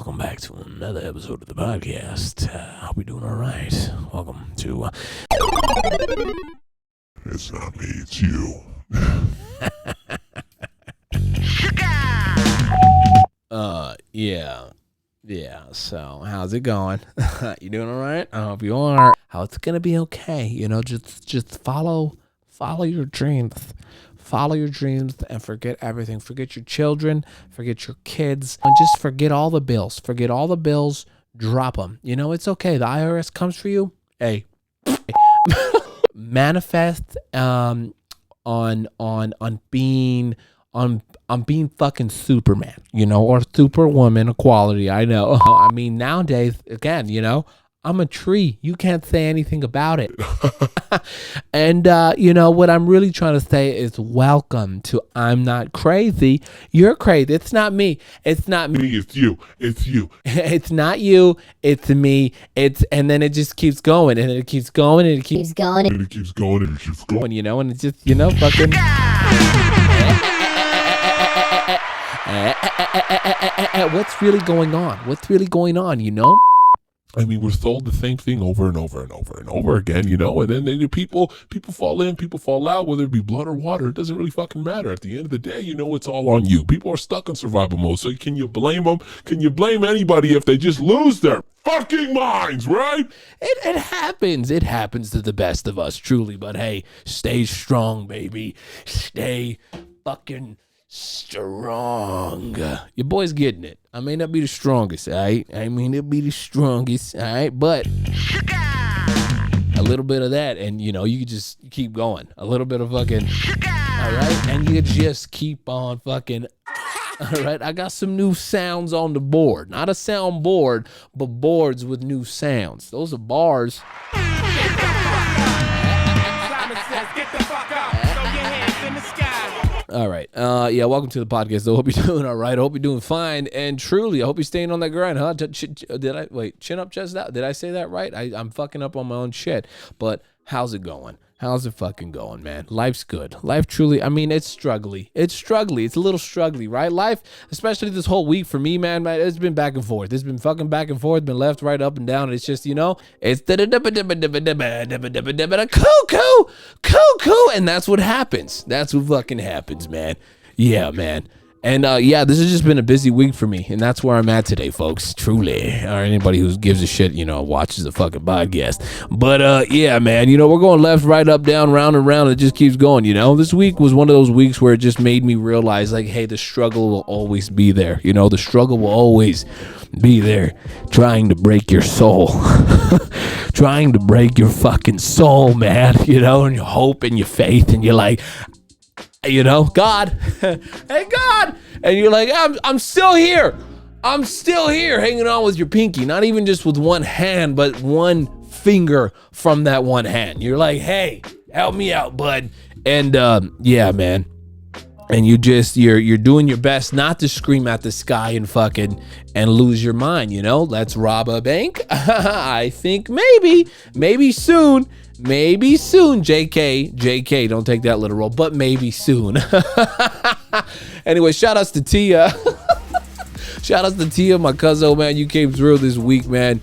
welcome back to another episode of the podcast. Hope you're doing all right. Welcome to... It's not me, it's you. Yeah, so how's it going? You doing all right? I hope you are. How it's gonna be okay. You know, just follow your dreams. Follow your dreams and forget everything. Forget your children, forget your kids, and just forget all the bills. Forget all the bills, drop them. You know, it's okay. The IRS comes for you. Hey. Manifest on being fucking Superman, you know, or Superwoman equality. I know. I mean, nowadays, again, you know, I'm a tree. You can't say anything about it. And, you know, what I'm really trying to say is welcome to I'm Not Crazy. You're crazy. It's not me. It's not me. It's you. It's you. It's not you. It's me. And then it just keeps going and it keeps going and it keeps going and it keeps going and it keeps going. You know, and it's just, you know, fucking. What's really going on? What's really going on, you know? I mean, we're sold the same thing over and over and over and over again, you know, and then people fall in, people fall out, whether it be blood or water. It doesn't really fucking matter. At the end of the day, you know, it's all on you. People are stuck in survival mode. So can you blame them? Can you blame anybody if they just lose their fucking minds, right? It happens. It happens to the best of us, truly. But hey, stay strong, baby. Stay fucking strong. Your boy's getting it. I may not be the strongest, all right? I may not be the strongest, all right? But a little bit of that, and, you know, you just keep going. A little bit of fucking, all right? And you just keep on fucking, all right? I got some new sounds on the board. Not a sound board, but boards with new sounds. Those are bars. All right. Yeah, welcome to the podcast. I hope you're doing all right. I hope you're doing fine. And truly, I hope you're staying on that grind, huh? Chin up, chest out? Did I say that right? I'm fucking up on my own shit. But how's it going? How's it fucking going, man? Life's good. Life truly, I mean, it's struggly. It's struggly. It's a little struggly, right? Life, especially this whole week for me, man, it's been back and forth. It's been fucking back and forth, been left, right, up and down. It's just, you know, it's cuckoo, and that's what happens. That's what fucking happens, man. Yeah, man. And yeah, this has just been a busy week for me, and that's where I'm at today, folks. Truly, or anybody who gives a shit, you know, watches the fucking podcast. But yeah, man, you know, we're going left, right, up, down, round and round. It just keeps going, you know. This week was one of those weeks where it just made me realize, like, hey, the struggle will always be there. You know, the struggle will always be there, trying to break your soul, trying to break your fucking soul, man. You know, and your hope and your faith, and you're like, you know, God, hey God, and you're like, I'm still here. I'm still here, hanging on with your pinky, not even just with one hand, but one finger from that one hand. You're like, hey, help me out, bud. And yeah, man. And you're doing your best not to scream at the sky and fucking and lose your mind, you know? Let's rob a bank. I think maybe soon. Maybe soon, JK, don't take that literal, but maybe soon. Anyway, shout outs to Tia. Shout outs to Tia, my cousin, man. You came through this week, man.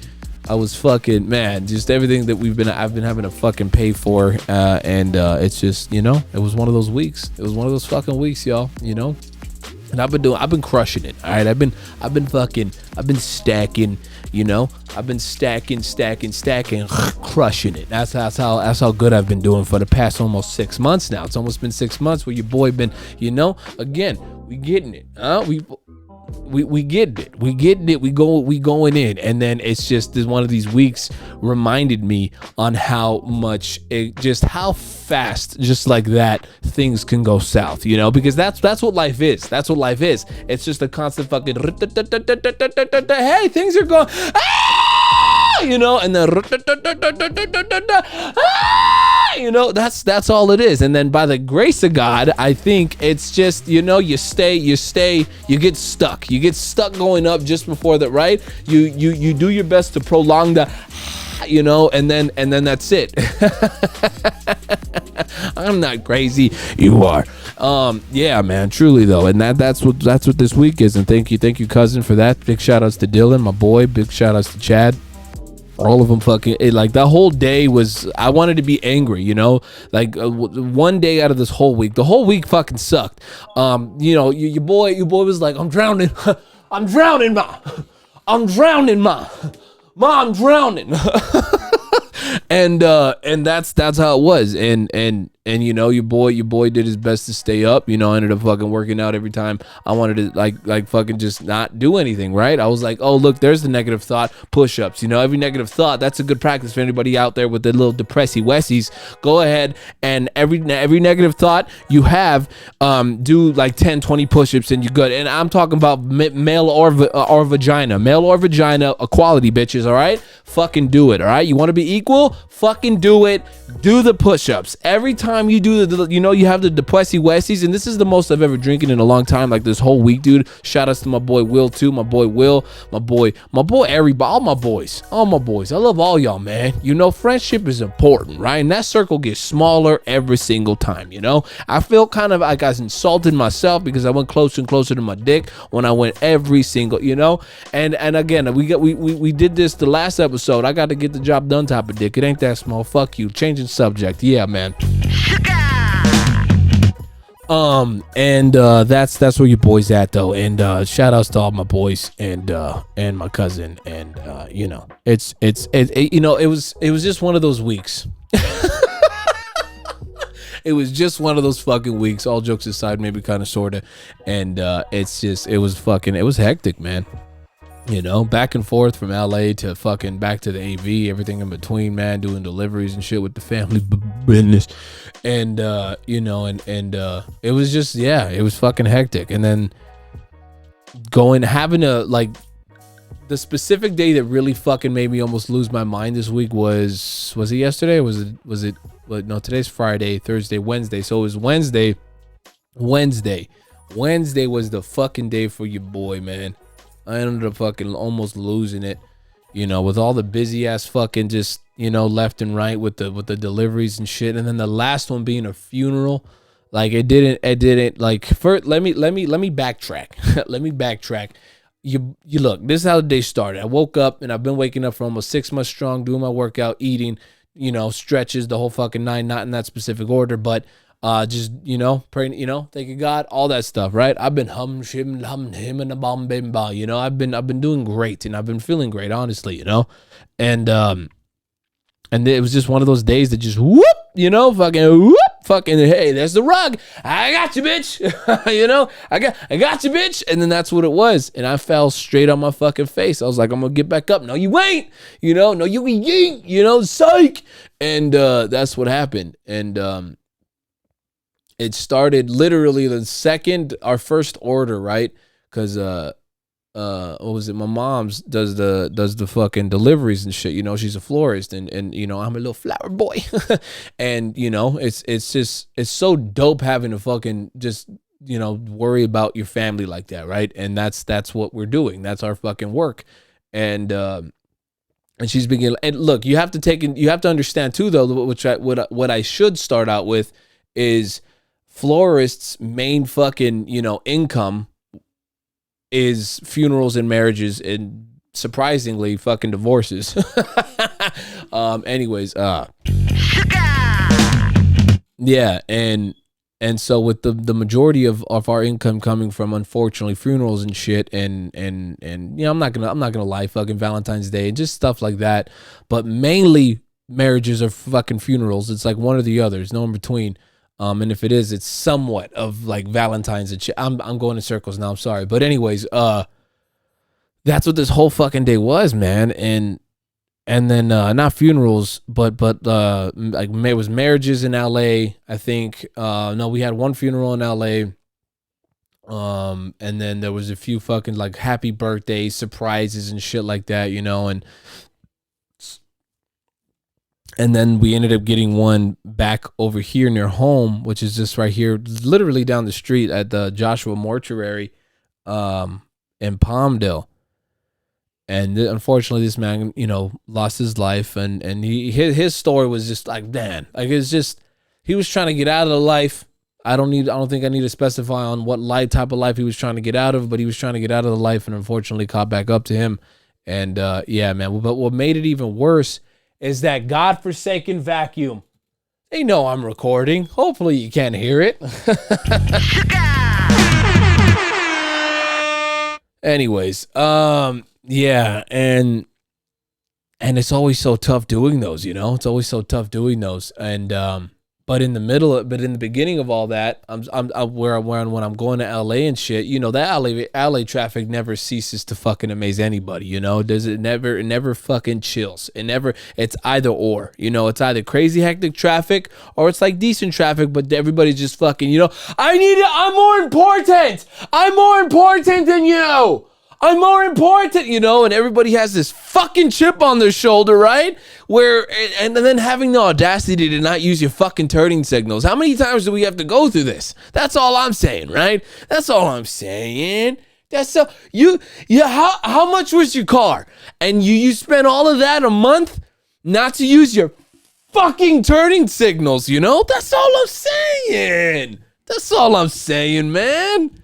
I was fucking, man, just everything that I've been having to fucking pay for. And it's just, you know, it was one of those weeks. It was one of those fucking weeks, y'all, you know? And I've been crushing it. All right. I've been stacking, you know, I've been stacking, crushing it. That's how good I've been doing for the past almost 6 months now. It's almost been 6 months where your boy been, you know, again, we getting it. We getting it. We getting it. We going in. And then it's just one of these weeks reminded me on how much how fast, just like that, things can go south, you know, because that's what life is. That's what life is. It's just a constant fucking, hey, things are going, you know, and then, you know, that's all it is. And then by the grace of God, I think it's just, you know, you get stuck going up just before that, right? You do your best to prolong the, you know, and then that's it. I'm not crazy. You are. Yeah, man, truly though, and that's what this week is. And thank you, cousin, for that. Big shout outs to Dylan, my boy. Big shout outs to Chad. All of them fucking like that whole day was. I wanted to be angry, like one day out of this whole week. The whole week fucking sucked. Your boy was like, I'm drowning, I'm drowning, ma, I'm drowning, ma, I'm drowning. And that's how it was. And your boy did his best to stay up. I ended up fucking working out every time I wanted to like fucking just not do anything, right? I was like, oh look, there's the negative thought, push-ups. Every negative thought, that's a good practice for anybody out there with the little depressy wessies. Go ahead and every negative thought you have, do like 10, 20 push-ups and you're good. And I'm talking about male or vagina, equality, bitches. All right, fucking do it. All right, you want to be equal? Fucking do it. Do the push-ups every time you do you have the depressy westies. And this is the most I've ever drinking in a long time, like this whole week, dude. Shout outs to my boy Will too, my boy Will, my boy everybody, all my boys. I love all y'all, man. Friendship is important, right? And that circle gets smaller every single time. I feel kind of like I was insulted myself because I went closer and closer to my dick when I went every single, and again, we did this the last episode. I got to get the job done type of dick. It ain't that small. Fuck you. Changing subject. Yeah, man. That's where your boy's at though. And shout outs to all my boys and my cousin. And it was just one of those weeks. It was just one of those fucking weeks, all jokes aside, maybe kind of sorta. And it was hectic, man. Back and forth from LA to fucking back to the AV, everything in between, man, doing deliveries and shit with the family business. And it was just, it was fucking hectic. And then having the specific day that really fucking made me almost lose my mind this week was it yesterday? No, today's Friday, Thursday, Wednesday. So it was Wednesday. Wednesday was the fucking day for your boy, man. I ended up fucking almost losing it, with all the busy ass fucking just, left and right with the deliveries and shit. And then the last one being a funeral. Like it didn't like first, let me backtrack. Let me backtrack. You look, this is how the day started. I woke up and I've been waking up for almost 6 months strong, doing my workout, eating, stretches, the whole fucking nine, not in that specific order, but just praying, thanking God, all that stuff, right? I've been hum him and the bomb bimba, I've been doing great and I've been feeling great, honestly, and it was just one of those days that just fucking hey, there's the rug, I got you, bitch. I got you, bitch. And then that's what it was, and I fell straight on my fucking face. I was like, I'm gonna get back up. No you ain't, no you ain't, psych. And that's what happened. And it started literally the second our first order, right? Because what was it? My mom's does the fucking deliveries and shit. She's a florist, and I'm a little flower boy, and it's so dope having to fucking just worry about your family like that, right? And that's what we're doing. That's our fucking work, and she's beginning. And look, you have to understand too, though, what I should start out with is florists' main fucking income is funerals and marriages and surprisingly fucking divorces. Anyways, yeah, and so with the majority of our income coming from, unfortunately, funerals and shit, and I'm not gonna lie, fucking Valentine's Day and just stuff like that, but mainly marriages or fucking funerals. It's like one or the other. There's no in between. And if it is, it's somewhat of like Valentine's and shit. I'm going in circles now. I'm sorry, but anyways, that's what this whole fucking day was, man. And then not funerals, but like it was marriages in LA. I think no, we had one funeral in LA. And then there was a few fucking like happy birthdays, surprises and shit like that, and then we ended up getting one back over here near home, which is just right here, literally down the street at the Joshua Mortuary in Palmdale. And unfortunately, this man, lost his life. And his story was just like, man, like it's just, he was trying to get out of the life. I don't think I need to specify on what type of life he was trying to get out of, but he was trying to get out of the life and unfortunately caught back up to him. And yeah, man. But what made it even worse is that godforsaken vacuum. They know I'm recording. Hopefully you can't hear it. Anyways, yeah, and it's always so tough doing those, you know? It's always so tough doing those. And but in the beginning of all that, when I'm going to LA and shit, you know, that LA traffic never ceases to fucking amaze anybody, you know? It never fucking chills. It's either or, you know, it's either crazy hectic traffic or it's like decent traffic, but everybody's just fucking, you know, I'm more important than you. I'm more important, you know, and everybody has this fucking chip on their shoulder, right? And then having the audacity to not use your fucking turning signals. How many times do we have to go through this? That's all I'm saying, right? That's all I'm saying. That's so how much was your car? And you spent all of that a month not to use your fucking turning signals, you know? That's all I'm saying. That's all I'm saying, man.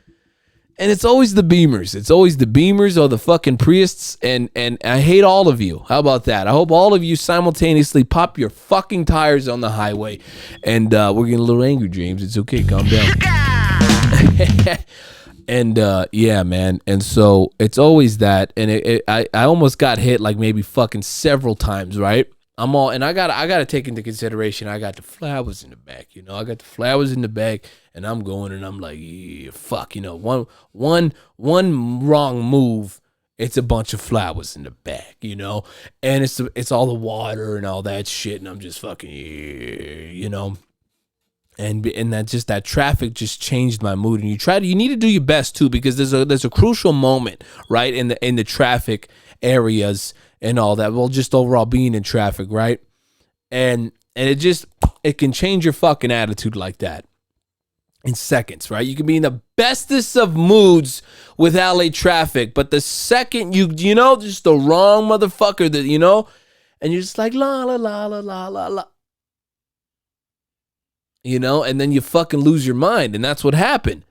And it's always the Beamers. It's always the Beamers or the fucking Priuses. And I hate all of you. How about that? I hope all of you simultaneously pop your fucking tires on the highway. And we're getting a little angry, James. It's okay. Calm down. And yeah, man. And so it's always that. And I almost got hit like maybe fucking several times, right? I gotta take into consideration I got the flowers in the back, you know. I got the flowers in the back, and I'm going and I'm like, yeah, fuck, you know, one wrong move, it's a bunch of flowers in the back, you know, and it's all the water and all that shit, and I'm just fucking, yeah, you know. And that traffic just changed my mood. And you need to do your best too, because there's a crucial moment, right, in the traffic areas and all that. Well, just overall being in traffic, right? And it can change your fucking attitude like that in seconds, right? You can be in the bestest of moods with LA traffic, but the second you know, just the wrong motherfucker that, you know, and you're just like la la la la la la la. You know, and then you fucking lose your mind, and that's what happened.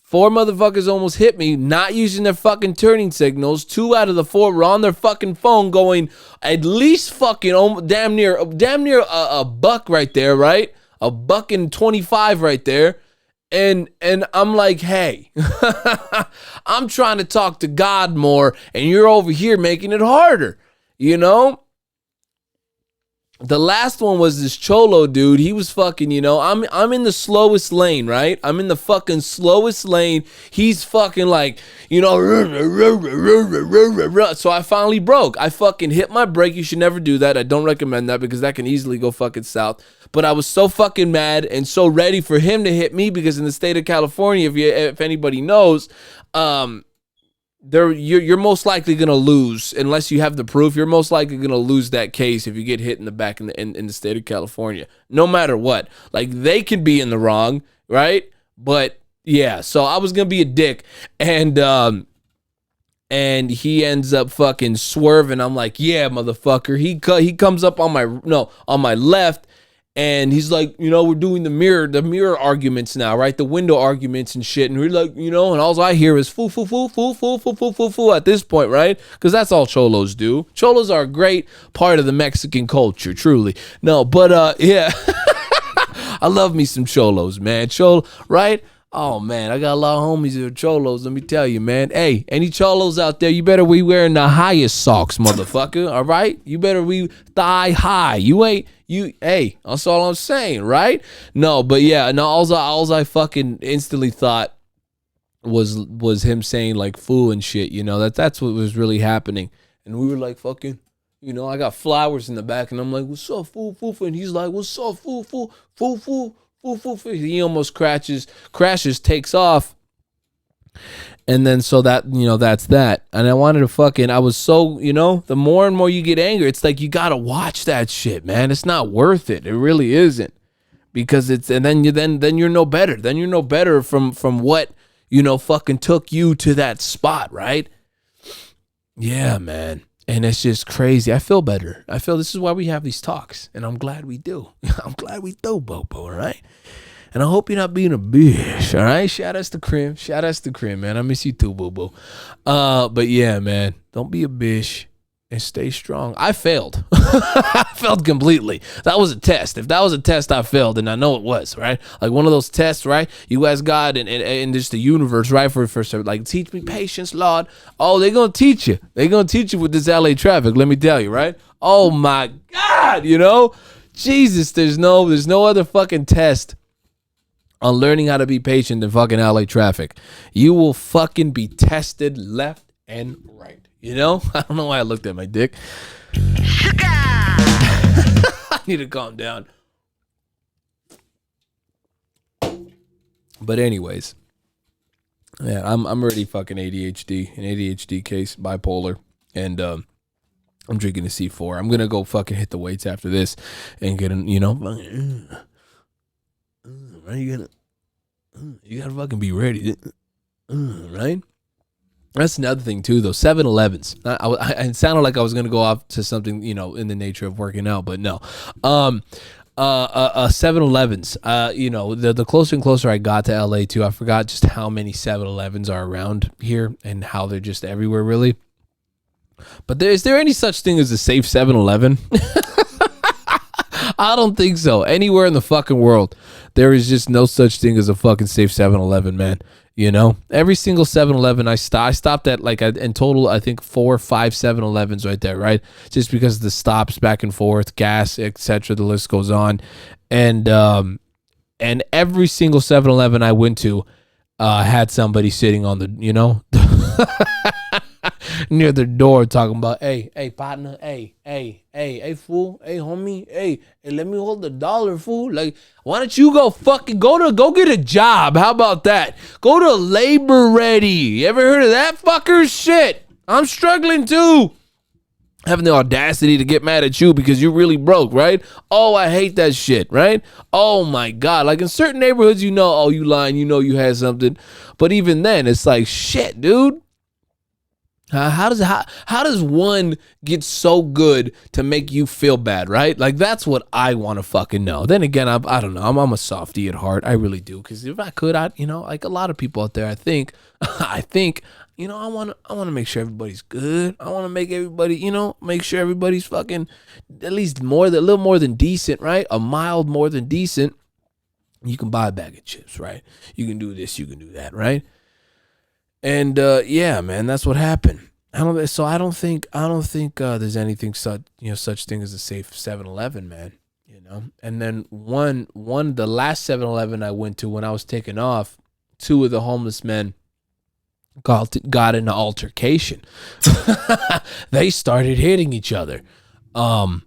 4 motherfuckers almost hit me, not using their fucking turning signals. 2 out of the 4 were on their fucking phone going at least fucking damn near a buck right there, right? A buck and 25 right there. And I'm like, hey, I'm trying to talk to God more, and you're over here making it harder, you know? The last one was this Cholo dude. He was fucking, you know, I'm in the slowest lane, right? I'm in the fucking slowest lane. He's fucking like, you know, so I finally broke. I fucking hit my brake. You should never do that. I don't recommend that because that can easily go fucking south. But I was so fucking mad and so ready for him to hit me because in the state of California, if anybody knows, you're most likely gonna lose unless you have the proof. You're most likely gonna lose that case if you get hit in the back in the state of California, no matter what. Like, they could be in the wrong, right? But yeah, so I was gonna be a dick, and he ends up fucking swerving. I'm like, yeah, motherfucker. He comes up on my left. And he's like, you know, we're doing the mirror arguments now, right? The window arguments and shit. And we're like, you know, and all I hear is foo, foo, foo, foo, foo, foo, foo, foo, foo at this point, right? Because that's all Cholos do. Cholos are a great part of the Mexican culture, truly. No, but yeah. I love me some Cholos, man. Cholo, right? Oh, man, I got a lot of homies that are Cholos, let me tell you, man. Hey, any Cholos out there, you better be wearing the highest socks, motherfucker, all right? You better be thigh high. Hey, that's all I'm saying, right? No, but yeah, no, all I fucking instantly thought was him saying, like, foo and shit, you know, that's what was really happening. And we were like, fucking, you know, I got flowers in the back, and I'm like, what's up, foo, foo, foo? And he's like, what's up, foo, foo, foo, foo? He almost crashes, takes off. And then so that, you know, that's that. And I wanted to I was so, you know, the more and more you get angry, it's like you got to watch that shit, man. It's not worth it. It really isn't. Because then you're no better. Then you're no better from what, you know, fucking took you to that spot, right? Yeah, man. And it's just crazy. I feel better. I feel this is why we have these talks. And I'm glad we do. I'm glad we do, Bobo, all right? And I hope you're not being a bitch. All right. Shout outs to Krim. Shout outs to Krim, man. I miss you too, boo boo. But yeah, man, don't be a bitch and stay strong. I failed. I failed completely. That was a test. If that was a test, I failed, and I know it was, right? Like one of those tests, right? You ask God and just the universe, right? For like, teach me patience, Lord. Oh, they're gonna teach you. They're gonna teach you with this LA traffic. Let me tell you, right? Oh my God, Jesus, there's no other fucking test on learning how to be patient than fucking LA traffic. You will fucking be tested left and right. I don't know why I looked at my dick. I need to calm down. But anyways, yeah, I'm already fucking ADHD, an ADHD case, bipolar, and I'm drinking a C4. I'm gonna go fucking hit the weights after this and get an, right? You gotta fucking be ready, right? That's another thing too, though. 7-Elevens. It sounded like I was gonna go off to something, in the nature of working out, but no. 7-Elevens. The closer and closer I got to LA too, I forgot just how many 7-Elevens are around here and how they're just everywhere, really. But is there any such thing as a safe 7-Eleven? I don't think so. Anywhere in the fucking world, there is just no such thing as a fucking safe 7-Eleven, man. Every single 7-Eleven I stopped at, like, in total, I think 4 or 5 7-Elevens right there, right? Just because of the stops back and forth, gas, etc. The list goes on, and every single 7-Eleven I went to had somebody sitting on the, near the door talking about, hey, partner, hey, fool, hey, homie, hey, let me hold $1, fool. Like, why don't you go get a job? How about that? Go to Labor Ready. You ever heard of that fucker? Shit, I'm struggling too. Having the audacity to get mad at you because you're really broke, right? Oh, I hate that shit, right? Oh my God. Like in certain neighborhoods, oh, you lying, you had something. But even then, it's like, shit, dude. How does one get so good to make you feel bad, right? Like, that's what I want to fucking know. Then again, I don't know. I'm a softie at heart. I really do. Because if I could, like a lot of people out there, I think, I want to make sure everybody's good. I want to make everybody, make sure everybody's fucking at least a little more than decent, right? A mild more than decent. You can buy a bag of chips, right? You can do this, you can do that, right? And yeah, man, that's what happened. I don't think there's anything such thing as a safe 7-Eleven, man. And then the last 7-Eleven I went to when I was taking off, 2 of the homeless men got in an altercation. They started hitting each other. I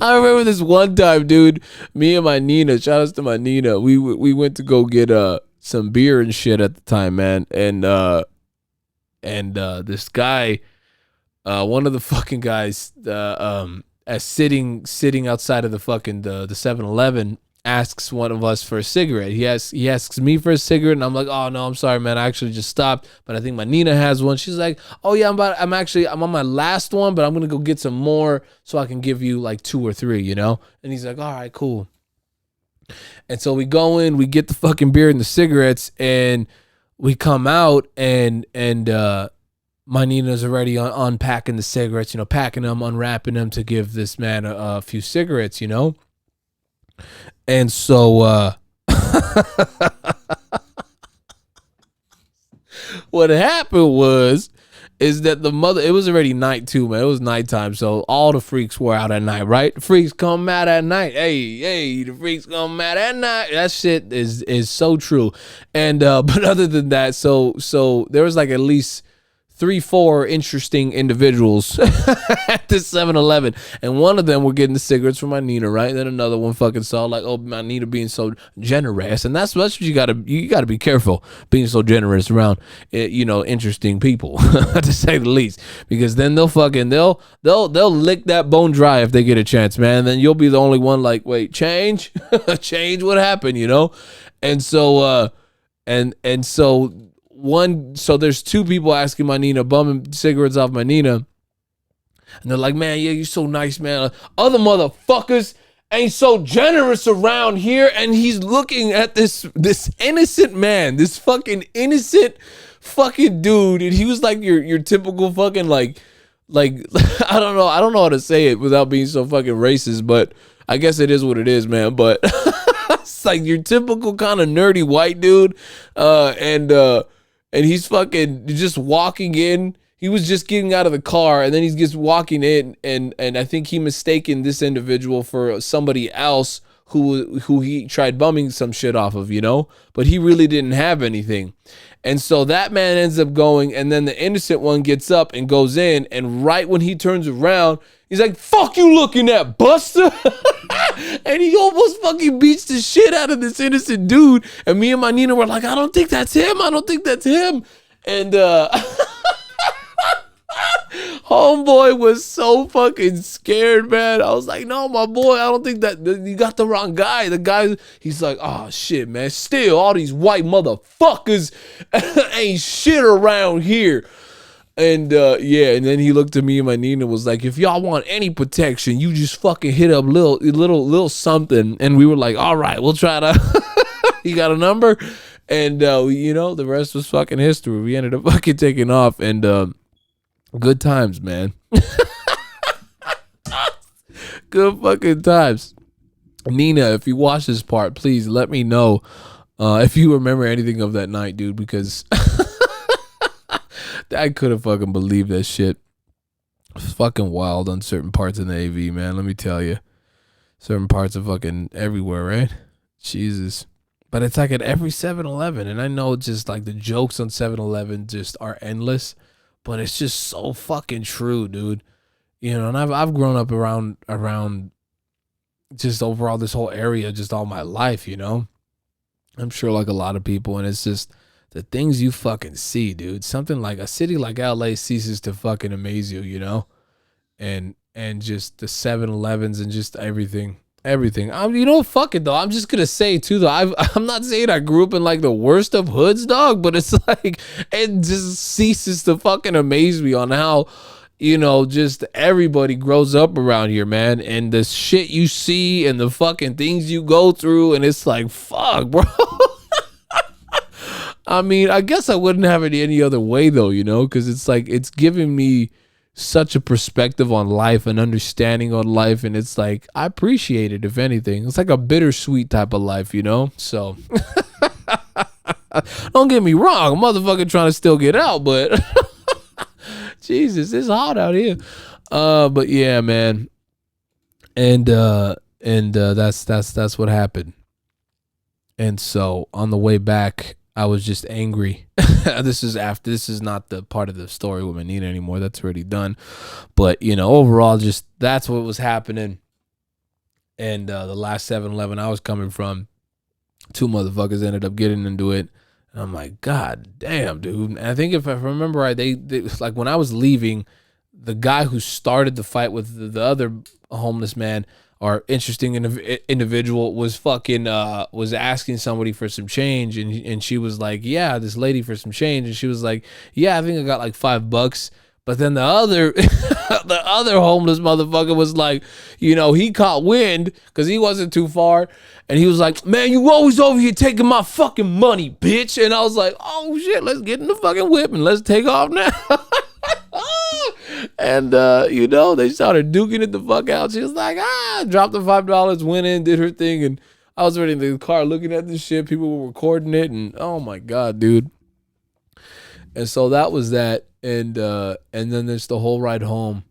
remember this one time, dude. Me and my Nina, shout outs to my Nina. We went to go get some beer and shit at the time, man. And this guy, one of the fucking guys, as sitting outside of the fucking the 7-Eleven, asks one of us for a cigarette. He asks me for a cigarette, and I'm like, oh no, I'm sorry, man. I actually just stopped, but I think my Nina has one. She's like, oh yeah, I'm on my last one, but I'm gonna go get some more so I can give you like 2 or 3, And he's like, all right, cool. And so we go in, we get the fucking beer and the cigarettes, and we come out, and my Nina's already unpacking the cigarettes, packing them, unwrapping them to give this man a few cigarettes, And so what happened is that the mother, it was already night too, man. It was nighttime, so all the freaks were out at night, right? The freaks come out at night. Hey, the freaks come out at night. That shit is so true. And but other than that, so there was like at least 3-4 interesting individuals at this 7-Eleven, and one of them were getting the cigarettes from my Nina, right? And then another one fucking saw like, oh, my Nina being so generous, and that's what you gotta be careful being so generous around, interesting people, to say the least, because then they'll lick that bone dry if they get a chance, man. And then you'll be the only one like, wait, change, what happened, And so so there's 2 people asking my Nina, bumming cigarettes off my Nina. And they're like, man, yeah, you're so nice, man. Other motherfuckers, ain't so generous around here, and he's looking at this innocent man, this fucking innocent fucking dude, and he was like your typical fucking like I don't know how to say it without being so fucking racist, but I guess it is what it is, man. But it's like your typical kind of nerdy white dude, and he's fucking just walking in. He was just getting out of the car, and then he's just walking in, and I think he mistaken this individual for somebody else who he tried bumming some shit off of, you know, but he really didn't have anything. And so that man ends up going, and then the innocent one gets up and goes in, and right when he turns around, he's like, "Fuck you looking at, Buster?" And he almost fucking beats the shit out of this innocent dude. And me and my Nina were like, "I don't think that's him. I don't think that's him." And homeboy was so fucking scared, man. I was like, "No, my boy, I don't think that you got the wrong guy." The guy, he's like, "Oh shit, man. Still, all these white motherfuckers ain't shit around here." And yeah, and then he looked at me and my Nina was like, "If y'all want any protection, you just fucking hit up little something." And we were like, "All right, we'll try to." You got a number? And you know, the rest was fucking history. We ended up fucking taking off, and good times, man. Good fucking times. Nina, if you watch this part, please let me know if you remember anything of that night, dude, because I couldn't fucking believe that shit. It was fucking wild on certain parts in the AV, man. Let me tell you. Certain parts of fucking everywhere, right? Jesus. But it's like at every 7-Eleven, and I know just like the jokes on 7-Eleven just are endless. But it's just so fucking true, dude. You know, and I've grown up around just overall this whole area just all my life, you know. I'm sure like a lot of people, and it's just the things you fucking see, dude. Something like a city like LA ceases to fucking amaze you, you know. And just the 7-Elevens and just everything. You know, fuck it though. I'm just gonna say too though. I'm not saying I grew up in like the worst of hoods, dog, but it's like it just ceases to fucking amaze me on how, you know, just everybody grows up around here, man, and the shit you see and the fucking things you go through, and it's like, fuck, bro. I mean, I guess I wouldn't have it any other way though, you know, because it's like it's giving me such a perspective on life and understanding on life, and it's like I appreciate it. If anything, it's like a bittersweet type of life, you know. So don't get me wrong, a motherfucker trying to still get out, but Jesus, it's hot out here. But yeah, man, and that's what happened. And so on the way back, I was just angry. This is not the part of the story with my Nina anymore. That's already done. But, you know, overall, just that's what was happening. And the last 7-Eleven I was coming from, two motherfuckers ended up getting into it. And I'm like, God damn, dude. And I think if I remember right, they like when I was leaving, the guy who started the fight with the other homeless man, or interesting individual, was fucking was asking somebody for some change, and she was like, "Yeah, this lady for some change," and she was like, "Yeah, I think I got like $5." But then the other the other homeless motherfucker was like, you know, he caught wind because he wasn't too far, and he was like, "Man, you always over here taking my fucking money, bitch." And I was like, "Oh shit, let's get in the fucking whip and let's take off now." And you know, they started duking it the fuck out. She was like, dropped the $5, went in, did her thing, and I was already in the car looking at this shit. People were recording it, and oh my god, dude. And so that was that, and then there's the whole ride home.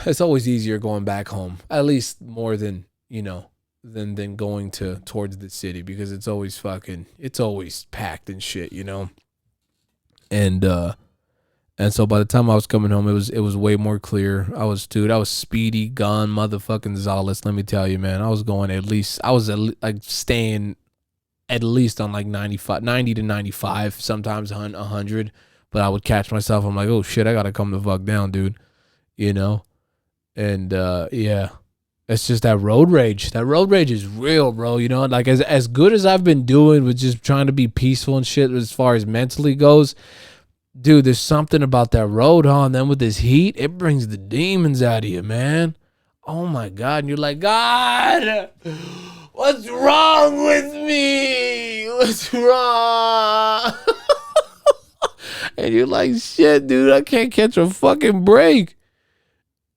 It's always easier going back home, at least more than, you know, than going towards the city, because it's always packed and shit, you know. And so by the time I was coming home, it was way more clear. I was speedy, gone, motherfucking Zales. Let me tell you, man, I was staying at least on like 90 to 95, sometimes 100. But I would catch myself. I'm like, oh shit, I gotta come the fuck down, dude. You know, and yeah, it's just that road rage. That road rage is real, bro. You know, like as good as I've been doing with just trying to be peaceful and shit as far as mentally goes. Dude, there's something about that road, huh? And then with this heat, it brings the demons out of you, man. oh my God. And you're like, God, what's wrong with me? What's wrong? And you're like, shit, dude, I can't catch a fucking break.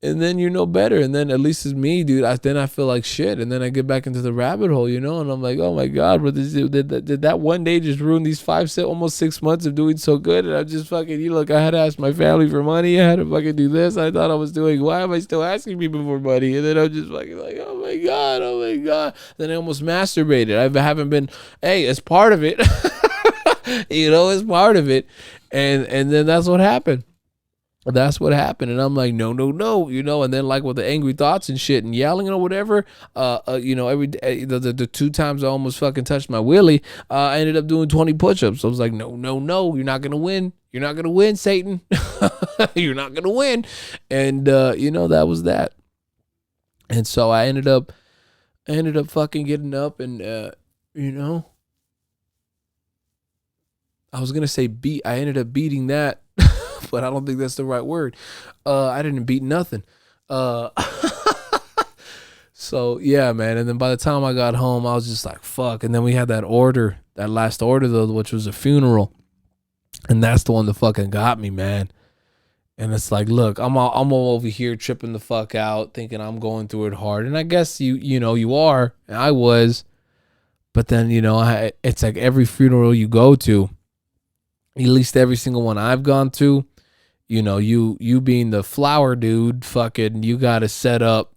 And then you know better. And then at least it's me, dude. Then I feel like shit. And then I get back into the rabbit hole, you know? And I'm like, oh my God, bro, did that one day just ruin these almost 6 months of doing so good? And I'm just fucking, look, I had to ask my family for money. I had to fucking do this. I thought I was doing, why am I still asking people for money? And then I'm just fucking like, oh my God, oh my God. Then I almost masturbated. I haven't been, hey, it's part of it. It's part of it. And then that's what happened. That's what happened. And I'm like, no, and then like with the angry thoughts and shit and yelling or whatever, every day, the 2 times I almost fucking touched my wheelie, I ended up doing 20 push-ups. So I was like, no, you're not going to win. You're not going to win, Satan. You're not going to win. And, that was that. And so I ended up fucking getting up and, I was going to say I ended up beating that. But I don't think that's the right word. I didn't beat nothing. So yeah, man. And then by the time I got home, I was just like, fuck. And then we had that last order though, which was a funeral. And that's the one that fucking got me, man. And it's like, look, I'm all over here tripping the fuck out, thinking I'm going through it hard. And I guess you are, and I was. But then, it's like every funeral you go to, at least every single one I've gone to, you being the flower dude, fucking, you gotta set up,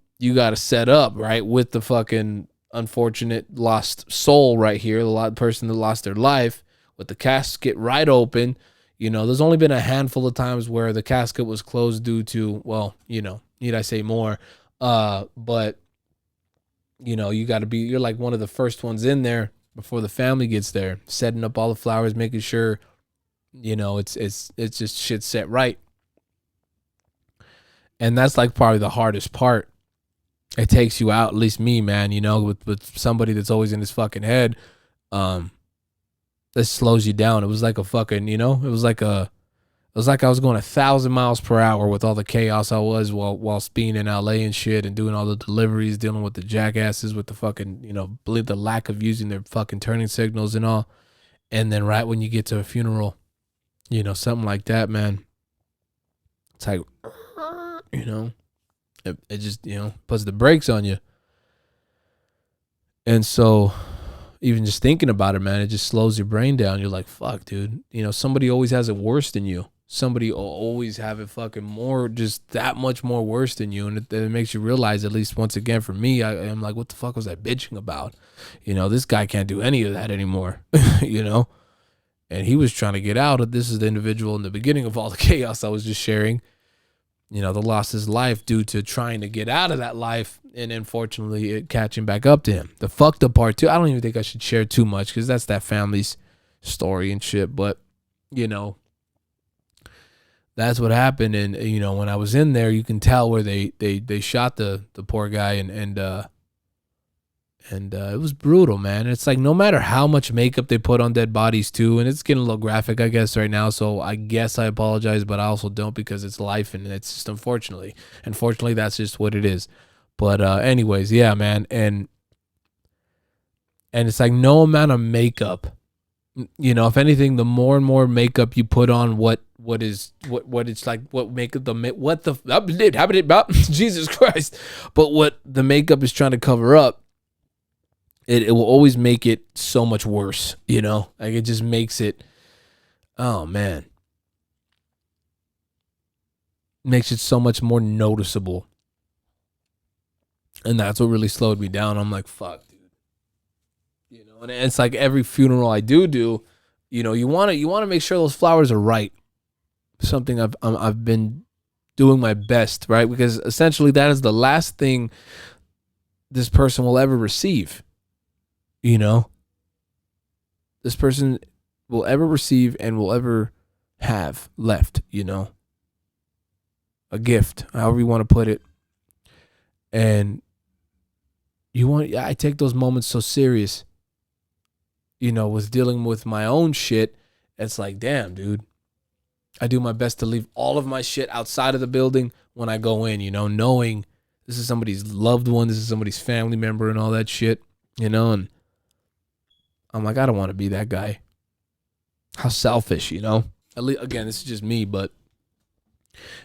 right, with the fucking unfortunate lost soul right here, the person that lost their life, with the casket right open. There's only been a handful of times where the casket was closed due to, well, need I say more? But you gotta you're like one of the first ones in there before the family gets there, setting up all the flowers, making sure it's just shit set right. And that's like probably the hardest part. It takes you out, at least me, man, with somebody that's always in his fucking head. This slows you down. It was like a fucking, it was like I was going 1,000 miles per hour with all the chaos I was while being in LA and shit and doing all the deliveries, dealing with the jackasses with the fucking, believe the lack of using their fucking turning signals and all. And then right when you get to a funeral, something like that, man, it's like, it just, puts the brakes on you. And so even just thinking about it, man, it just slows your brain down. You're like, fuck, dude, somebody always has it worse than you. Somebody always have it fucking more, just that much more worse than you. And it makes you realize, at least once again, for me, I'm like, what the fuck was I bitching about? This guy can't do any of that anymore, And he was trying to get out. This is the individual in the beginning of all the chaos I was just sharing, that lost his life due to trying to get out of that life, and unfortunately it catching back up to him. The fucked up part too, I don't even think I should share too much because that's that family's story and shit. But, that's what happened. And, when I was in there, you can tell where they shot the poor guy and it was brutal, man. It's like no matter how much makeup they put on dead bodies too, and it's getting a little graphic, I guess, right now. So I guess I apologize, but I also don't because it's life and it's just unfortunately, that's just what it is. But anyways, yeah, man, and it's like no amount of makeup. If anything, the more and more makeup you put on, what it's like, what makeup Jesus Christ, but what the makeup is trying to cover up. It will always make it so much worse, like it just makes it, oh man, makes it so much more noticeable. And that's what really slowed me down. I'm like, fuck, dude, and it's like every funeral I do, you want to make sure those flowers are right. Something I've been doing my best, right? Because essentially that is the last thing this person will ever receive. This person will ever receive and will ever have left, a gift, however you want to put it. And I take those moments so serious, with dealing with my own shit. It's like, damn, dude, I do my best to leave all of my shit outside of the building when I go in, knowing This is somebody's loved one. This is somebody's family member and all that shit, you know? And I'm like, I don't want to be that guy. How selfish, you know? At least, again, this is just me, but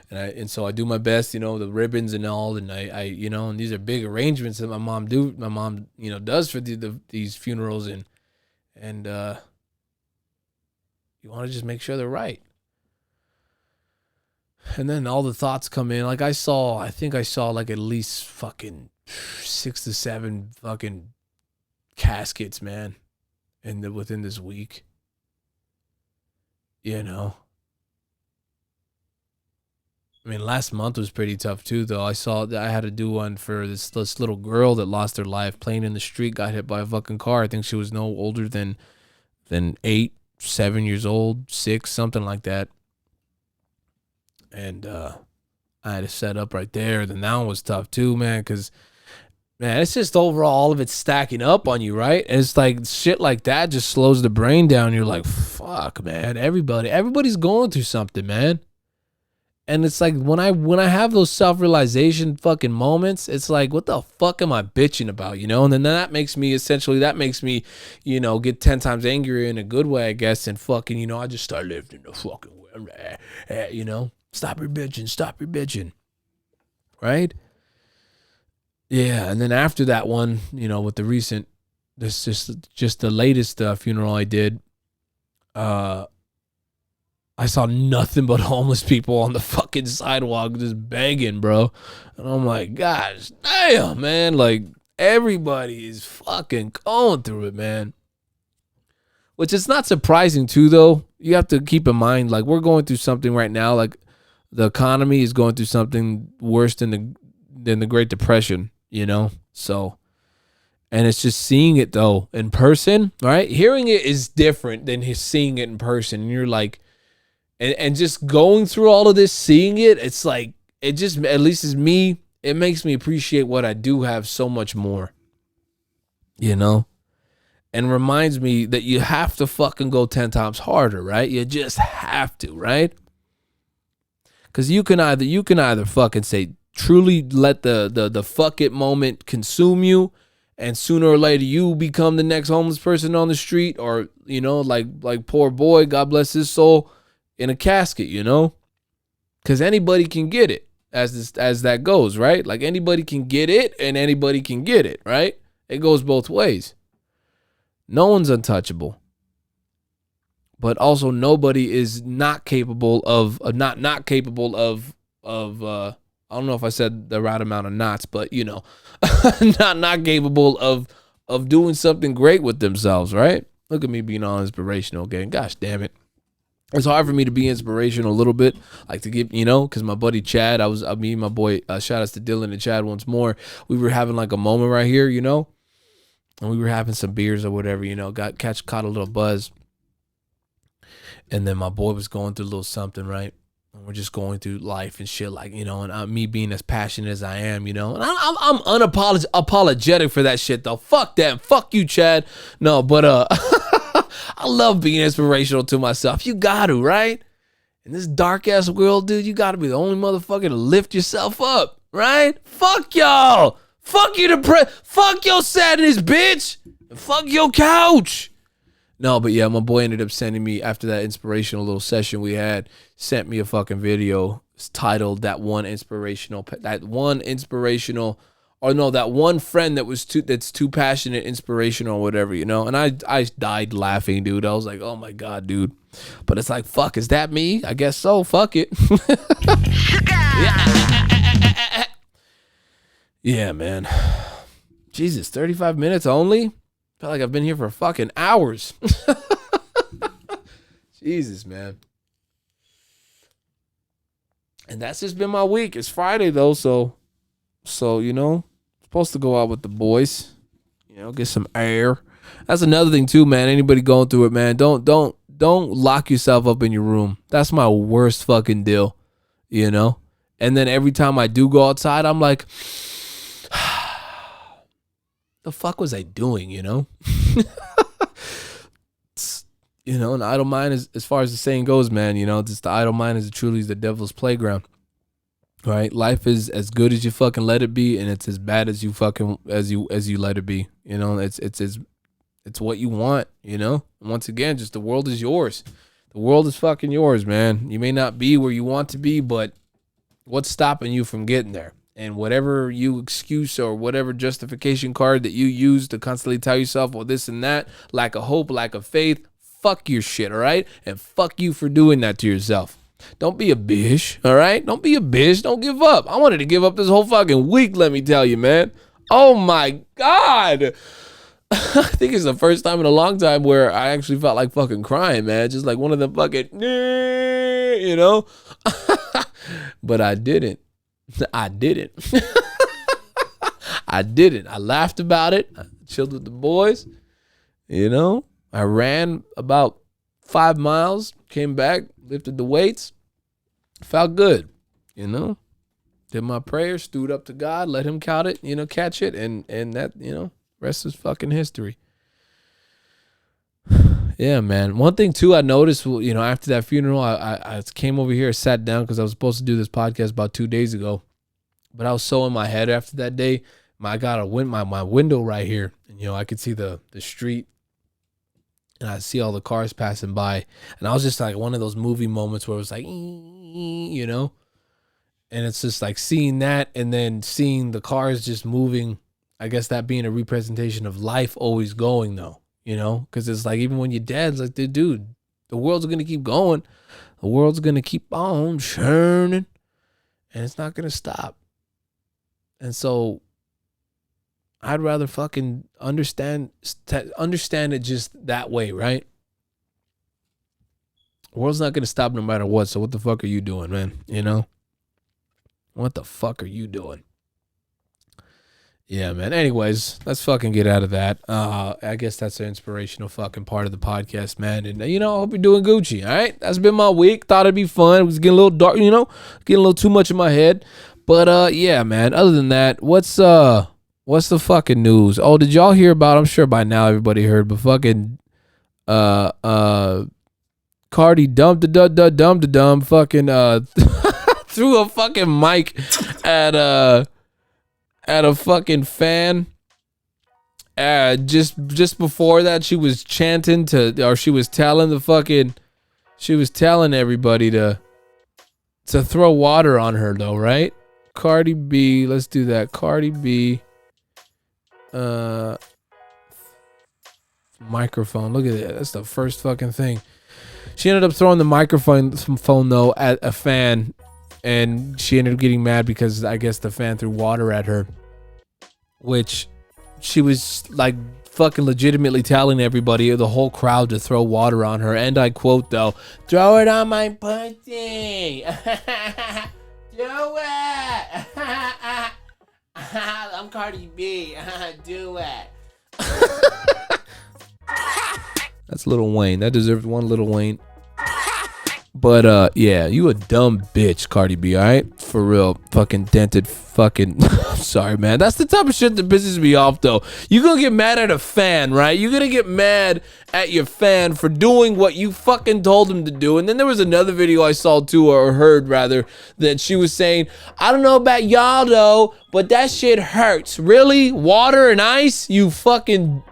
and so I do my best, you know, the ribbons and all, and I you know, and these are big arrangements that my mom, you know, does for these funerals, and you want to just make sure they're right. And then all the thoughts come in. Like I think I saw like at least fucking 6 to 7 fucking caskets, man, within this week. You know. I mean, last month was pretty tough too, though. I saw that I had to do one for this little girl that lost her life playing in the street, got hit by a fucking car. I think she was no older than 8, 7 years old, 6, something like that. And I had to set up right there. Then that one was tough too, man, because, man, it's just overall all of it stacking up on you, right? And it's like shit like that just slows the brain down. You're like, fuck, man, everybody's going through something, man. And it's like when I have those self-realization fucking moments, it's like, what the fuck am I bitching about, you know? And then that makes me, you know, get 10 times angrier in a good way, I guess, and fucking, you know, I just start lifting the fucking way, you know? Stop your bitching. Right? Yeah, and then after that one, you know, with the recent, this just the latest funeral I did, I saw nothing but homeless people on the fucking sidewalk just begging, bro. And I'm like, gosh damn, man. Like, everybody is fucking going through it, man. Which is not surprising, too, though. You have to keep in mind, like, we're going through something right now. Like, the economy is going through something worse than the Great Depression, you know? So, and it's just seeing it, though, in person, right? Hearing it is different than seeing it in person. And you're like, and just going through all of this, seeing it, it's like, it just, at least as me, it makes me appreciate what I do have so much more, you know? And reminds me that you have to fucking go 10 times harder, right? You just have to, right? Because you can either fucking say, truly let the fuck it moment consume you, and sooner or later you become the next homeless person on the street, or, you know, like poor boy, God bless his soul, in a casket, you know, because anybody can get it, as that goes, right? Like, anybody can get it and anybody can get it, right? It goes both ways. No one's untouchable, but also nobody is not capable of not capable of I don't know if I said the right amount of knots, but, you know, not capable of doing something great with themselves, right? Look at me being all inspirational again. Gosh damn it. It's hard for me to be inspirational a little bit, like to give, you know, because my buddy Chad, me and my boy, shout outs to Dylan and Chad once more. We were having like a moment right here, you know, and we were having some beers or whatever, you know, caught a little buzz. And then my boy was going through a little something, right? And we're just going through life and shit, like, you know, and me being as passionate as I am, you know, and I'm unapologetic for that shit, though. Fuck that. Fuck you, Chad. No, but, I love being inspirational to myself. You got to, right? In this dark ass world, dude, you got to be the only motherfucker to lift yourself up, right? Fuck y'all. Fuck you, fuck your sadness, bitch. And fuck your couch. No, but yeah, my boy ended up sending me, after that inspirational little session we had, sent me a fucking video. It's titled that one friend that's too passionate, inspirational, or whatever, you know. And I died laughing, dude. I was like, oh my God, dude. But it's like, fuck, is that me? I guess so. Fuck it. Yeah, man. Jesus, 35 minutes only? Felt like I've been here for fucking hours. Jesus, man. And that's just been my week. It's Friday though, so you know, supposed to go out with the boys, you know, get some air. That's another thing too, man. Anybody going through it, man, don't lock yourself up in your room. That's my worst fucking deal, you know. And then every time I do go outside, I'm like, the fuck was I doing, you know? You know, an idle mind is, as far as the saying goes, man, you know, just the idle mind is truly the devil's playground. Right? Life is as good as you fucking let it be, and it's as bad as you fucking as you let it be. You know, it's what you want, you know? And once again, just the world is yours. The world is fucking yours, man. You may not be where you want to be, but what's stopping you from getting there? And whatever you excuse or whatever justification card that you use to constantly tell yourself, well, this and that, lack of hope, lack of faith, fuck your shit, all right? And fuck you for doing that to yourself. Don't be a bitch, all right? Don't be a bitch. Don't give up. I wanted to give up this whole fucking week, let me tell you, man. Oh, my God. I think it's the first time in a long time where I actually felt like fucking crying, man. Just like one of them fucking, you know? But I didn't. I didn't. I didn't. I laughed about it. I chilled with the boys. You know? I ran about 5 miles, came back, lifted the weights, felt good, you know? Did my prayers, stood up to God, let him count it, you know, catch it, and that, you know, rest is fucking history. Yeah, man. One thing, too, I noticed, you know, after that funeral, I came over here, sat down, because I was supposed to do this podcast about 2 days ago, but I was so in my head after that day. I got my window right here, and, you know, I could see the street, and I see all the cars passing by, and I was just like one of those movie moments where it was like, you know, and it's just like seeing that and then seeing the cars just moving. I guess that being a representation of life always going, though, you know, because it's like even when you're dead, it's like, dude, the world's going to keep going. The world's going to keep on churning, and it's not going to stop. And so I'd rather fucking understand it just that way, right? The world's not going to stop no matter what, so what the fuck are you doing, man? You know? What the fuck are you doing? Yeah, man. Anyways, let's fucking get out of that. I guess that's the inspirational fucking part of the podcast, man. And, you know, I hope you're doing Gucci, all right? That's been my week. Thought it'd be fun. It was getting a little dark, you know? Getting a little too much in my head. But, yeah, man. Other than that, what's the fucking news? Oh, did y'all hear about, I'm sure by now everybody heard, but fucking Cardi dumb fucking threw a fucking mic at a fucking fan. Just before that, she was chanting she was telling everybody to throw water on her, though, right? Cardi B, let's do that. Cardi B. Microphone. Look at that. That's the first fucking thing. She ended up throwing the microphone though at a fan, and she ended up getting mad because I guess the fan threw water at her, which she was like fucking legitimately telling everybody, the whole crowd, to throw water on her. And I quote, though, "Throw it on my pussy." Do it. I'm Cardi B. Do it. That's Lil Wayne. That deserves one Lil Wayne. But yeah, you a dumb bitch, Cardi B, alright? For real. Fucking dented fucking sorry, man. That's the type of shit that pisses me off, though. You gonna get mad at a fan, right? You're gonna get mad at your fan for doing what you fucking told him to do. And then there was another video I saw too, or heard rather, that she was saying, "I don't know about y'all though, but that shit hurts." Really? Water and ice? You fucking,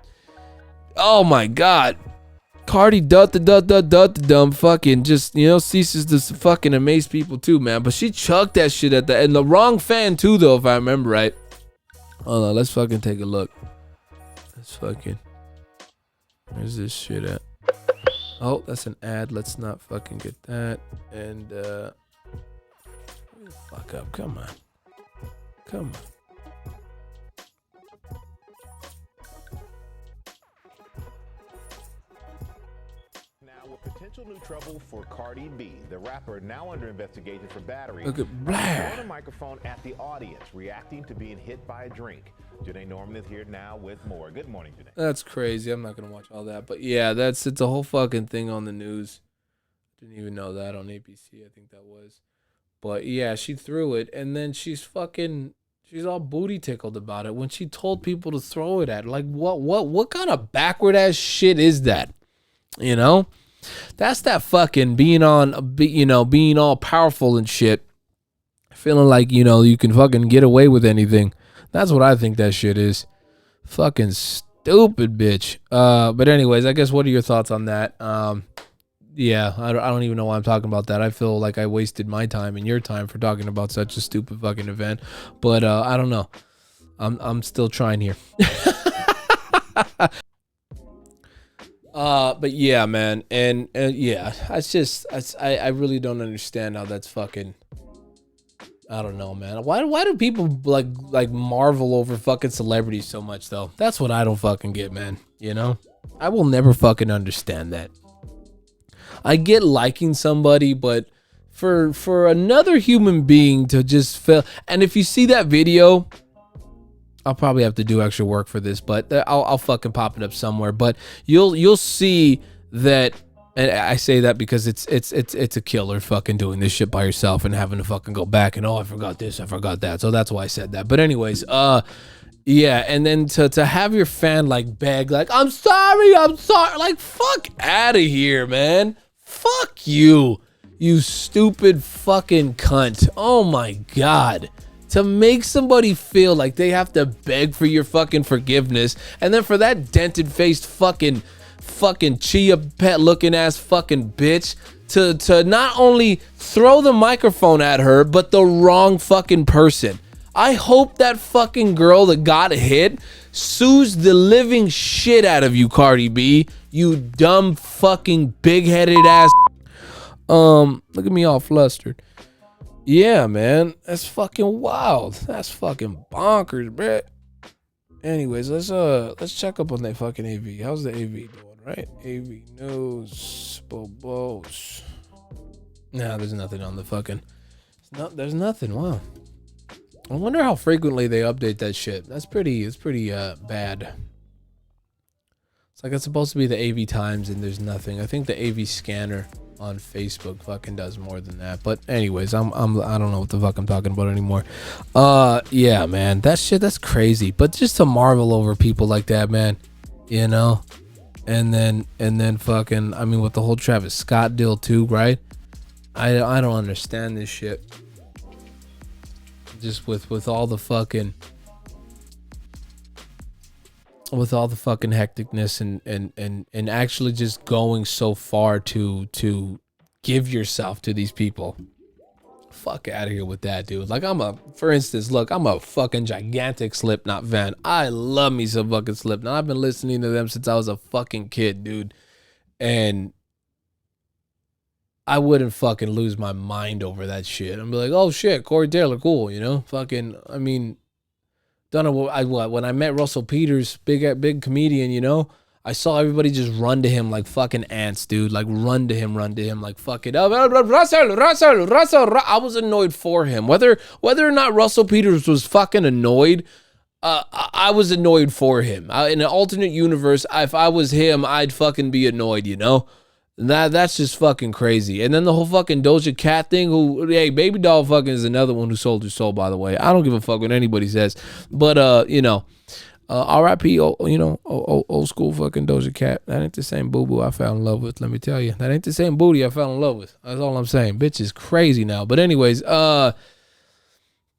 oh my God. Cardi dumb fucking just, you know, ceases to fucking amaze people too, man. But she chucked that shit at and the wrong fan too, though, if I remember right. Hold on, let's fucking take a look. Let's fucking, where's this shit at? Oh, that's an ad. Let's not fucking get that. And fuck up. Come on. Come on. Potential new trouble for Cardi B, the rapper now under investigation for battery. Look at Blair. On a microphone at the audience, reacting to being hit by a drink. Janae Norman is here now with more. Good morning, Janae. That's crazy. I'm not gonna watch all that, but yeah, it's a whole fucking thing on the news. Didn't even know that on ABC. I think that was. But yeah, she threw it, and then she's all booty tickled about it when she told people to throw it at. Like, what kind of backward ass shit is that? You know? That's that fucking being all powerful and shit, Feeling like, you know, you can fucking get away with anything. That's what I think that shit is. Fucking stupid bitch. But anyways, I guess what are your thoughts on that? Yeah, I don't even know why I'm talking about that. I feel like I wasted my time and your time for talking about such a stupid fucking event. But I don't know. I'm still trying here. But yeah, man, and yeah, I really don't understand how that's fucking. I don't know, man. Why do people like marvel over fucking celebrities so much though? That's what I don't fucking get, man. You know, I will never fucking understand that. I get liking somebody, but for another human being to just feel, and if you see that video, I'll probably have to do extra work for this, but I'll fucking pop it up somewhere. But you'll see that, and I say that because it's a killer fucking doing this shit by yourself and having to fucking go back and, oh, I forgot this, I forgot that. So that's why I said that. But anyways, yeah, and then to have your fan like beg, like, I'm sorry, like, fuck out of here, man. Fuck you, you stupid fucking cunt. Oh my God. To make somebody feel like they have to beg for your fucking forgiveness, and then for that dented faced fucking chia pet looking ass fucking bitch to not only throw the microphone at her, but the wrong fucking person. I hope that fucking girl that got hit sues the living shit out of you, Cardi B. You dumb fucking big-headed ass. Look at me all flustered. Yeah, man, that's fucking wild. That's fucking bonkers, bruh. Anyways, let's check up on that fucking AV. How's the AV doing, right? AV news, bobos. Nah, there's nothing on the fucking. There's nothing. Wow. I wonder how frequently they update that shit. It's pretty bad. It's like it's supposed to be the AV Times and there's nothing. I think the AV scanner on Facebook fucking does more than that. But anyways, I don't know what the fuck I'm talking about anymore. Yeah, man, that's crazy. But just to marvel over people like that, man, you know, and then fucking, I mean, with the whole Travis Scott deal too, right? I don't understand this shit. Just with all the fucking hecticness and actually just going so far to give yourself to these people. Fuck out of here with that, dude. Like, for instance, look, I'm a fucking gigantic Slipknot fan. I love me some fucking Slipknot. I've been listening to them since I was a fucking kid, dude. And I wouldn't fucking lose my mind over that shit. I'm like, oh shit, Corey Taylor, cool, you know? Fucking, I mean, don't know what when I met Russell Peters, big comedian, you know, I saw everybody just run to him like fucking ants, dude. Like run to him like fuck it up. Russell. I was annoyed for him. Whether or not Russell Peters was fucking annoyed, I was annoyed for him. In an alternate universe, if I was him, I'd fucking be annoyed, you know? That's just fucking crazy. And then the whole fucking Doja Cat thing, hey, Baby Doll fucking is another one who sold her soul, by the way. I don't give a fuck what anybody says. But, you know, R.I.P., you know, old school fucking Doja Cat. That ain't the same boo-boo I fell in love with, let me tell you. That ain't the same booty I fell in love with. That's all I'm saying. Bitch is crazy now. But anyways,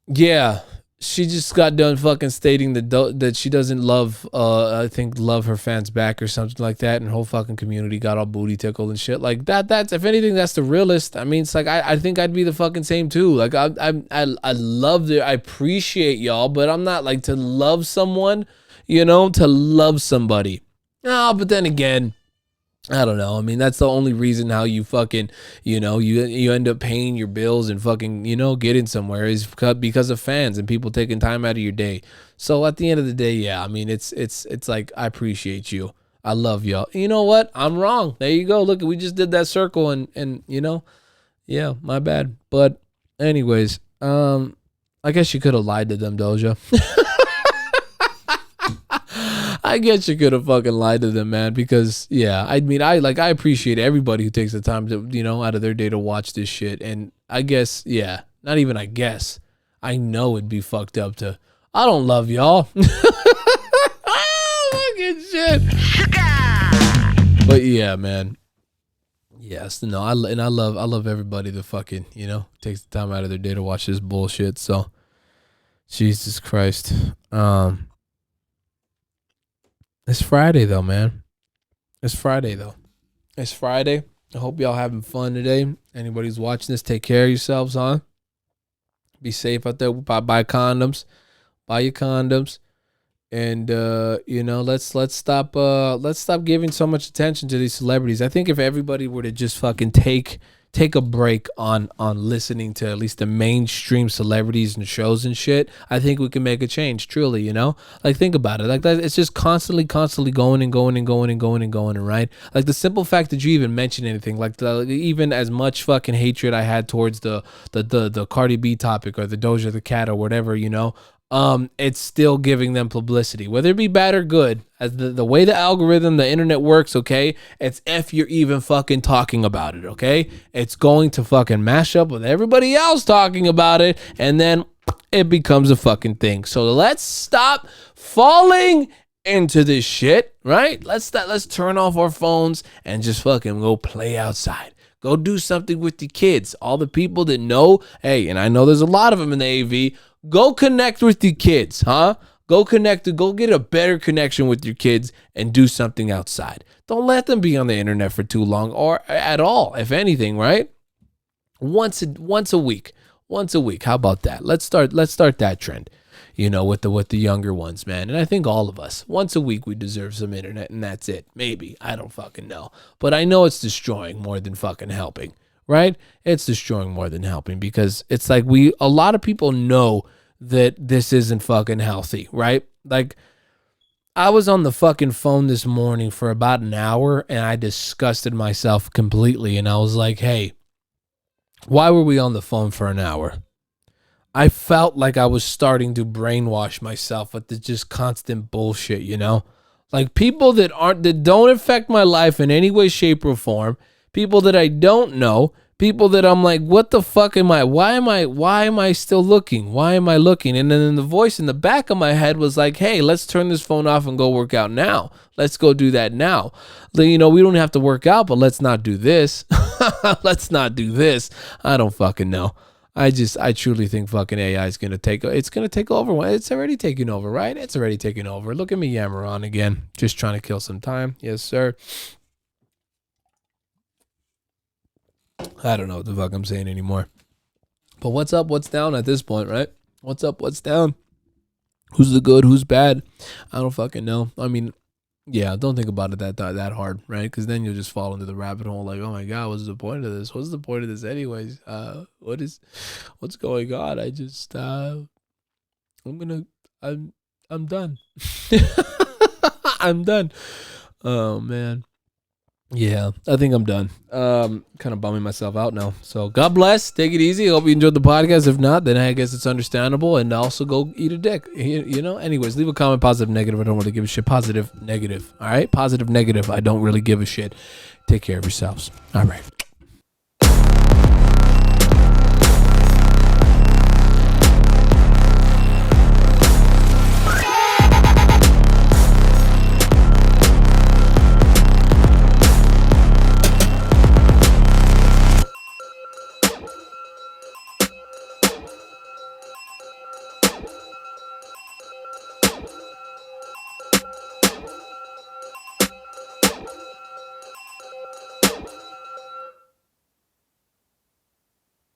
yeah. She just got done fucking stating that she doesn't love her fans back or something like that, and whole fucking community got all booty tickled and shit like that. That's, if anything, that's the realest. I mean, it's like I think I'd be the fucking same too. Like I love I appreciate y'all, but I'm not like to love someone, you know, to love somebody. No, but then again, I don't know. I mean, that's the only reason how you fucking, you know, you end up paying your bills and fucking, you know, getting somewhere is because of fans and people taking time out of your day. So at the end of the day, yeah, I mean, it's like, I appreciate you. I love y'all. You know what? I'm wrong. There you go. Look, we just did that circle and you know, yeah, my bad. But anyways, I guess you could have lied to them, Doja. I guess you could have fucking lied to them, man, because yeah, I mean, I appreciate everybody who takes the time to, you know, out of their day to watch this shit. And I guess, yeah, not even I guess, I know it'd be fucked up to, I don't love y'all. Fucking shit. But yeah, man. Yes, no, I love everybody that fucking, takes the time out of their day to watch this bullshit. So, Jesus Christ. It's Friday though, man. It's Friday though. It's Friday. I hope y'all having fun today. Anybody who's watching this, take care of yourselves, huh? Be safe out there. Buy condoms. Buy your condoms. And let's stop giving so much attention to these celebrities. I think if everybody were to just fucking take a break on listening to at least the mainstream celebrities and shows and shit, I think we can make a change, truly, like, think about it, like that. It's just constantly going and going and going and going and going, right? Like, the simple fact that you even mention anything, like even as much fucking hatred I had towards the Cardi B topic or the Doja the Cat or whatever, it's still giving them publicity, whether it be bad or good. As the way the algorithm, the internet works, okay, it's if you're even fucking talking about it, okay, it's going to fucking mash up with everybody else talking about it, and then it becomes a fucking thing. So let's stop falling into this shit, right? Let's turn off our phones and just fucking go play outside. Go do something with your kids. All the people that know, hey, and I know there's a lot of them in the AV. Go connect with your kids, huh? Go get a better connection with your kids and do something outside. Don't let them be on the internet for too long or at all, if anything, right? Once a week. How about that? Let's start that trend, with the younger ones, man. And I think all of us, once a week, we deserve some internet, and that's it. Maybe. I don't fucking know. But I know it's destroying more than fucking helping, right? It's destroying more than helping, because it's like a lot of people know that this isn't fucking healthy, right? Like, I was on the fucking phone this morning for about an hour, and I disgusted myself completely, and I was like, hey, why were we on the phone for an hour? I felt like I was starting to brainwash myself with the just constant bullshit, like people that don't affect my life in any way, shape, or form, people that I don't know, people that I'm like, what the fuck am I? Why am I still looking? Why am I looking? And then the voice in the back of my head was like, hey, let's turn this phone off and go work out now. Let's go do that now. We don't have to work out, but let's not do this. Let's not do this. I don't fucking know. I truly think fucking AI is going to take over. It's already taking over, right? It's already taking over. Look at me yammer on again. Just trying to kill some time. Yes, sir. I don't know what the fuck I'm saying anymore. But what's up, what's down at this point, right? What's up, what's down? Who's the good, who's bad? I don't fucking know. I mean, yeah, don't think about it that hard, right? Because then you'll just fall into the rabbit hole like, oh my God, what's the point of this? What's the point of this anyways? What's going on? I'm done. I'm done. Oh, man. Yeah, I think I'm done. Kind of bumming myself out now. So God bless. Take it easy. Hope you enjoyed the podcast. If not, then I guess it's understandable. And also go eat a dick. Anyways, leave a comment, positive, negative. I don't really give a shit. Positive, negative. All right? Positive, negative. I don't really give a shit. Take care of yourselves. All right.